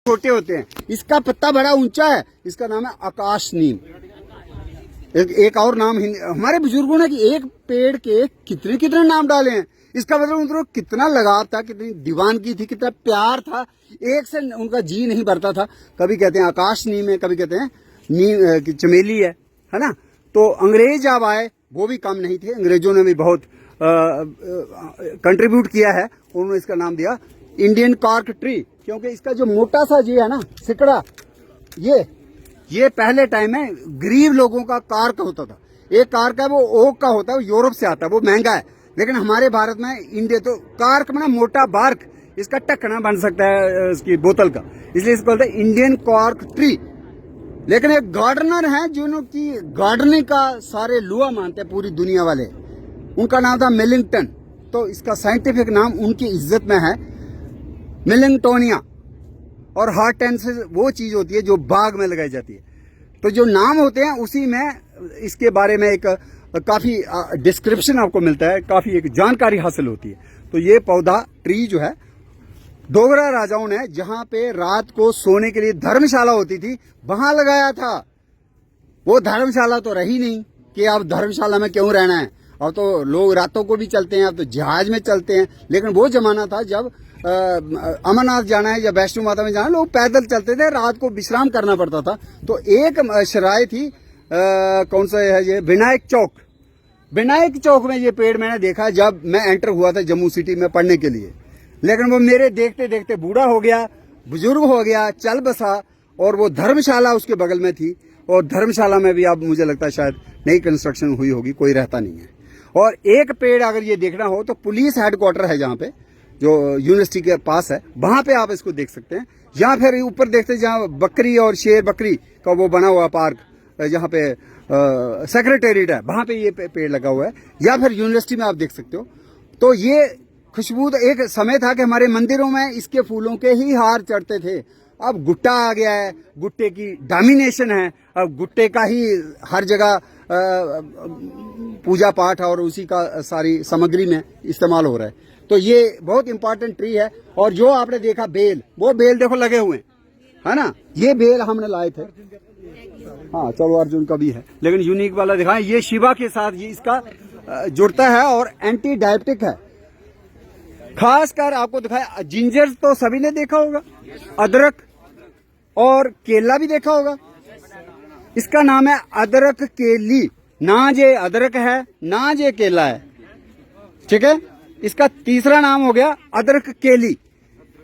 छोटे होते हैं। इसका पत्ता बड़ा ऊंचा है, इसका नाम है आकाश नीम। एक और नाम हमारे बुजुर्गों ने कि एक पेड़ के कितने कितने नाम डाले हैं। इसका मतलब कितना लगाव था, कितनी दीवानगी थी, कितना प्यार था, एक से उनका जी नहीं भरता था। कभी कहते हैं आकाश नीम है, कभी कहते हैं नीम चमेली है ना। तो अंग्रेज जब आए वो भी कम नहीं थे, अंग्रेजों ने भी बहुत कंट्रीब्यूट किया है। उन्होंने इसका नाम दिया इंडियन कॉर्क ट्री, क्योंकि इसका जो मोटा सा जी है ना सिकड़ा, ये पहले टाइम में गरीब लोगों का कार्क होता था। एक कार्क है वो ओक का होता है, वो यूरोप से आता है, वो महंगा है। लेकिन हमारे भारत में इंडिया तो कार्क में मोटा बार्क, इसका ढक्कना बन सकता है इसकी बोतल का, इसलिए इसको बोलते हैं इंडियन कॉर्क ट्री। लेकिन एक गार्डनर है जिनकी गार्डनिंग का सारे लुआ मानते हैं पूरी दुनिया वाले, उनका नाम था मिलिंगटन। तो इसका साइंटिफिक नाम उनकी इज्जत में है मिलिंगटोनिया। और हार्टेंसिस वो चीज होती है जो बाग में लगाई जाती है। तो जो नाम होते हैं उसी में इसके बारे में एक काफी डिस्क्रिप्शन आपको मिलता है, काफी एक जानकारी हासिल होती है। तो ये पौधा ट्री जो है डोगरा राजाओं ने जहां पे रात को सोने के लिए धर्मशाला होती थी वहां लगाया था। वो धर्मशाला तो रही नहीं कि अब धर्मशाला में क्यों रहना है, अब तो लोग रातों को भी चलते हैं, अब तो जहाज में चलते हैं। लेकिन वो जमाना था जब अमरनाथ जाना है या वैष्णो माता में जाना है, लोग पैदल चलते थे, रात को विश्राम करना पड़ता था। तो एक शराय थी कौन सा है ये, विनायक चौक। विनायक चौक में ये पेड़ मैंने देखा जब मैं एंटर हुआ था जम्मू सिटी में पढ़ने के लिए। लेकिन वो मेरे देखते देखते बूढ़ा हो गया, बुजुर्ग हो गया, चल बसा, और वो धर्मशाला उसके बगल में थी। और धर्मशाला में भी अब मुझे लगता है शायद नई कंस्ट्रक्शन हुई होगी, कोई रहता नहीं है। और एक पेड़ अगर ये देखना हो तो पुलिस हेडक्वार्टर है जहाँ पे, जो यूनिवर्सिटी के पास है, वहां पे आप इसको देख सकते हैं। या फिर ऊपर देखते हैं जहाँ बकरी और शेर बकरी का वो बना हुआ पार्क, जहाँ पे सेक्रेटेरिएट है, वहां पे ये पेड़ लगा हुआ है। या फिर यूनिवर्सिटी में आप देख सकते हो। तो ये खुशबू, तो एक समय था कि हमारे मंदिरों में इसके फूलों के ही हार चढ़ते थे। अब गुट्टा आ गया है, गुट्टे की डोमिनेशन है, अब गुट्टे का ही हर जगह पूजा पाठ और उसी का सारी सामग्री में इस्तेमाल हो रहा है। तो ये बहुत इंपॉर्टेंट ट्री है। और जो आपने देखा बेल, वो बेल देखो लगे हुए हैं, है ना। ये बेल हमने लाए थे, हाँ चलो अर्जुन का भी है, लेकिन यूनिक वाला दिखाएं। ये शिवा के साथ ये इसका जुड़ता है और एंटी डायबिटिक है। खासकर आपको दिखाया, जिंजर तो सभी ने देखा होगा, अदरक और केला भी देखा होगा। इसका नाम है अदरक केली, ना जे अदरक है ना जे केला है, ठीक है। इसका तीसरा नाम हो गया अदरक केली।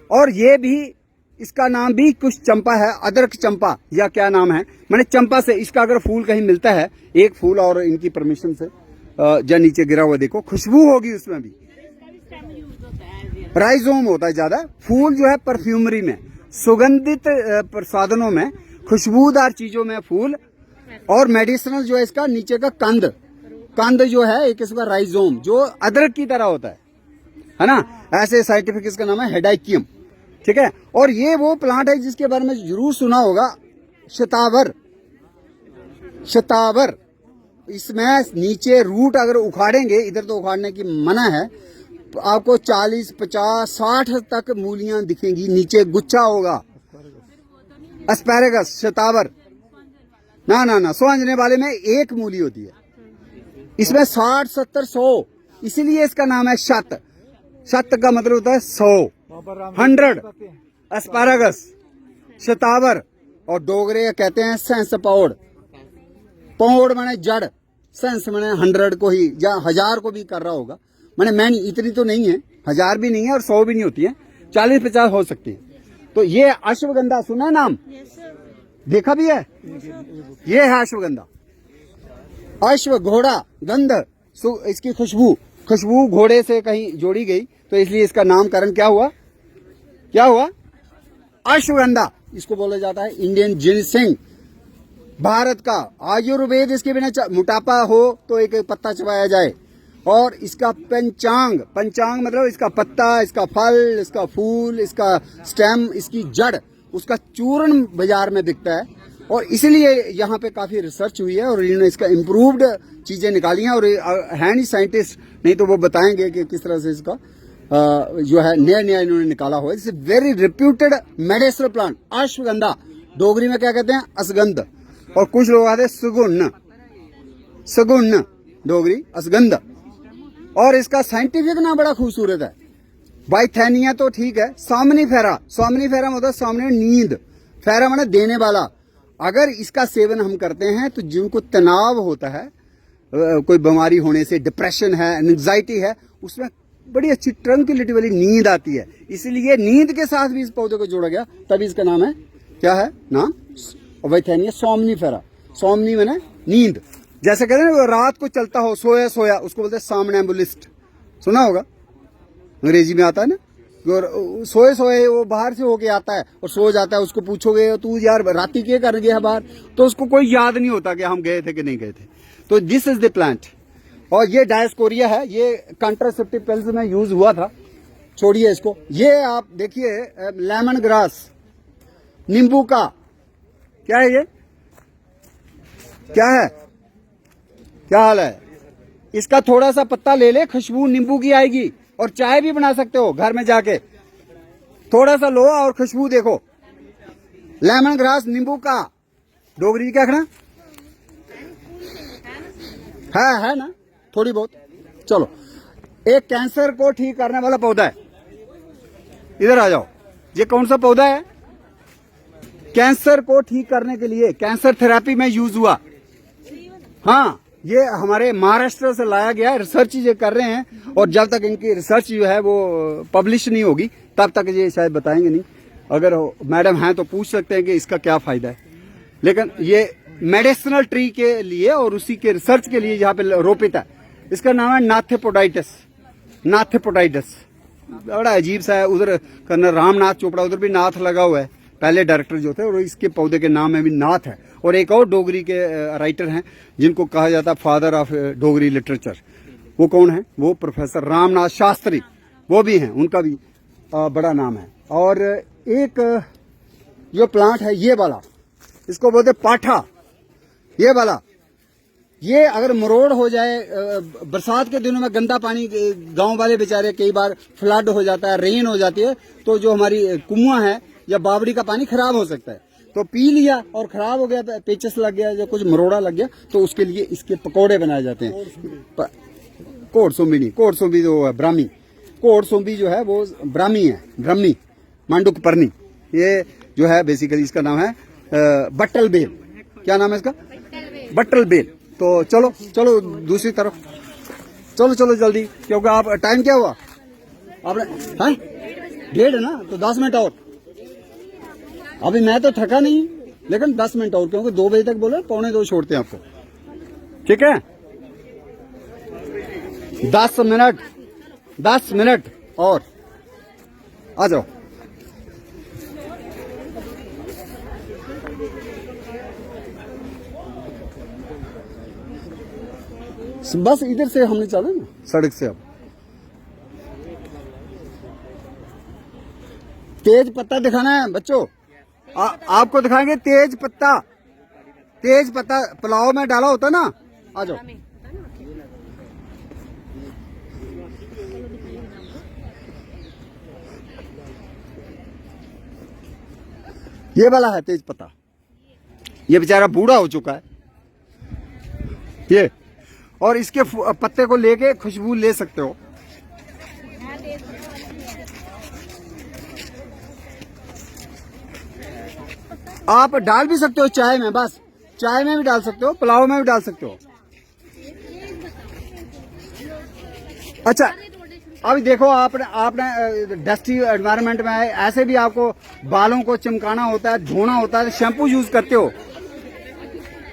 और ये भी, इसका नाम भी कुछ चंपा है, अदरक चंपा या क्या नाम है, मैंने चंपा से। इसका अगर फूल कहीं मिलता है, एक फूल, और इनकी परमिशन से जो नीचे गिरा हुआ देखो, खुशबू होगी उसमें भी। राइजोम होता है ज्यादा, फूल जो है परफ्यूमरी में, सुगंधित प्रसाधनों में, खुशबूदार चीजों में फूल। और मेडिसिनल जो है इसका नीचे का कंद जो है एक किस्म का राइजोम, जो अदरक की तरह होता है ना। ऐसे साइंटिफिक इसका नाम है हेडाइकियम, ठीक है। और ये वो प्लांट है जिसके बारे में जरूर सुना होगा, शतावर। इसमें नीचे रूट अगर उखाड़ेंगे, इधर तो उखाड़ने की मना है, तो आपको 40, 50, 60 तक मूलियां दिखेंगी, नीचे गुच्छा होगा। एस्पैरेगस, शतावर ना सोंजने वाले में एक मूली होती है, इसमें 60, 70, 100, इसीलिए इसका नाम है शत। शत का मतलब होता है 100, 100। एस्पैरेगस, शतावर, और डोगरे कहते हैं सेंस पौड़। पौड़ माने जड़, सेंस माने 100 को ही या 1000 को भी कर रहा होगा। मैं इतनी तो नहीं है, 1000 भी नहीं है और 100 भी नहीं होती है, 40-50 हो सकती है। तो ये अश्वगंधा सुना नाम, देखा भी है, ये है अश्वगंधा। अश्व घोड़ा गंध, इसकी खुशबू घोड़े से कहीं जोड़ी गई, तो इसलिए इसका नामकरण क्या हुआ अश्वगंधा। इसको बोला जाता है इंडियन जिनसिंग, भारत का आयुर्वेद। इसके बिना मोटापा हो तो एक पत्ता चबाया जाए। और इसका पंचांग मतलब इसका पत्ता, इसका फल, इसका फूल, इसका स्टेम, इसकी जड़, उसका चूर्ण बाजार में बिकता है। और इसलिए यहाँ पे काफी रिसर्च हुई है और इन्होंने इसका इम्प्रूव्ड चीजें निकाली हैं। और है नहीं साइंटिस्ट, नहीं तो वो बताएंगे कि किस तरह से इसका जो है नया इन्होंने निकाला हुआ है। It's very reputed medicinal plant, ashwagandha, Dogri में क्या कहते हैं, असगंध, और कुछ लोग कहते हैं सुगुन, सगुन डोगरी असगंध। और इसका साइंटिफिक नाम बड़ा खूबसूरत है, बाइथेनिया तो ठीक है, सोमनीफेरा, सोमनीफेरा मतलब सामने नींद, फेरा माने देने वाला। अगर इसका सेवन हम करते हैं तो जिनको तनाव होता है, कोई बीमारी होने से, डिप्रेशन है, एंजाइटी है, उसमें बड़ी अच्छी ट्रंक्विलिटी वाली नींद आती है। इसलिए नींद के साथ भी इस पौधे को जोड़ा गया, तभी इसका नाम है, क्या है नाम, बाइथेनिया सोमनीफेरा। सोमनी माने नींद, जैसे कहते हैं ना रात को चलता हो, सोया सोया, उसको बोलते हैं सामनेम्बुलिस्ट, सुना होगा, अंग्रेजी में आता है ना, सोए सोए वो बाहर से होके आता है और सो जाता है। उसको पूछोगे तू यार राती क्या कर गया बाहर, तो उसको कोई याद नहीं होता कि हम गए थे कि नहीं गए थे। तो दिस इज द प्लांट। और ये डायस्कोरिया है, ये कंट्रासेप्टिव पिल्स में यूज हुआ था, छोड़िए इसको। ये आप देखिए लेमन ग्रास, नींबू का, क्या है ये, क्या है, क्या हाल है। इसका थोड़ा सा पत्ता ले ले, खुशबू नींबू की आएगी, और चाय भी बना सकते हो घर में जाके, थोड़ा सा लो और खुशबू देखो। लेमन ग्रास नींबू का, डोगरी क्या कहना है ना, थोड़ी बहुत। चलो, एक कैंसर को ठीक करने वाला पौधा है, इधर आ जाओ। ये कौन सा पौधा है, कैंसर को ठीक करने के लिए, कैंसर थेरेपी में यूज हुआ। हाँ, ये हमारे महाराष्ट्र से लाया गया, रिसर्च ये कर रहे हैं, और जब तक इनकी रिसर्च जो है वो पब्लिश नहीं होगी तब तक ये शायद बताएंगे नहीं। अगर मैडम हैं तो पूछ सकते हैं कि इसका क्या फायदा है। लेकिन ये मेडिसिनल ट्री के लिए और उसी के रिसर्च के लिए यहाँ पे रोपित है। इसका नाम है नाथेपोडाइटस, नाथेपोडाइटस, बड़ा अजीब सा है। उधर कर्नल रामनाथ चोपड़ा, उधर भी नाथ लगा हुआ है, पहले डायरेक्टर जो थे, और इसके पौधे के नाम में भी नाथ है। और एक और डोगरी के राइटर हैं जिनको कहा जाता है फादर ऑफ डोगरी लिटरेचर, वो कौन है, वो प्रोफेसर रामनाथ शास्त्री, वो भी हैं, उनका भी बड़ा नाम है। और एक जो प्लांट है ये वाला, इसको बोलते पाठा, ये वाला, ये अगर मरोड़ हो जाए, बरसात के दिनों में गंदा पानी, गांव वाले बेचारे कई बार फ्लड हो जाता है, रेन हो जाती है, तो जो हमारी कुआं है या बावड़ी का पानी खराब हो सकता है। तो पी लिया और खराब हो गया, पेचस लग गया या कुछ मरोड़ा लग गया, तो उसके लिए इसके पकौड़े बनाए जाते हैं। कोड़ सोम्बी नहीं, कोड़ सोम्बी जो है ब्राह्मी, कोड़ सोम्बी जो है वो ब्राह्मी है, ब्राह्मी मांडुक परनी। ये जो है बेसिकली इसका नाम है बट्टल बेल। क्या नाम है इसका, बट्टल बेल। तो चलो चलो दूसरी तरफ, चलो चलो जल्दी, क्योंकि आप टाइम क्या हुआ आपने, हाँ 1:30 ना, तो 10 मिनट और। अभी मैं तो थका नहीं, लेकिन 10 मिनट और, क्योंकि 2 बजे तक बोले, 1:45 छोड़ते हैं आपको, ठीक है। 10 मिनट, 10 मिनट और, आ जाओ। बस इधर से हमने चला ना, सड़क से। अब तेज पत्ता दिखाना है बच्चों, आपको दिखाएंगे तेज पत्ता। तेज पत्ता पुलाव में डाला होता ना, आ जाओ। ये वाला है तेज पत्ता, ये बेचारा बूढ़ा हो चुका है ये, और इसके पत्ते को लेके खुशबू ले सकते हो। आप डाल भी सकते हो चाय में, बस चाय में भी डाल सकते हो, पुलाव में भी डाल सकते हो। अच्छा, अभी देखो आपने डस्टी एनवायरनमेंट में है, ऐसे भी आपको बालों को चमकाना होता है, धोना होता है, शैम्पू यूज करते हो,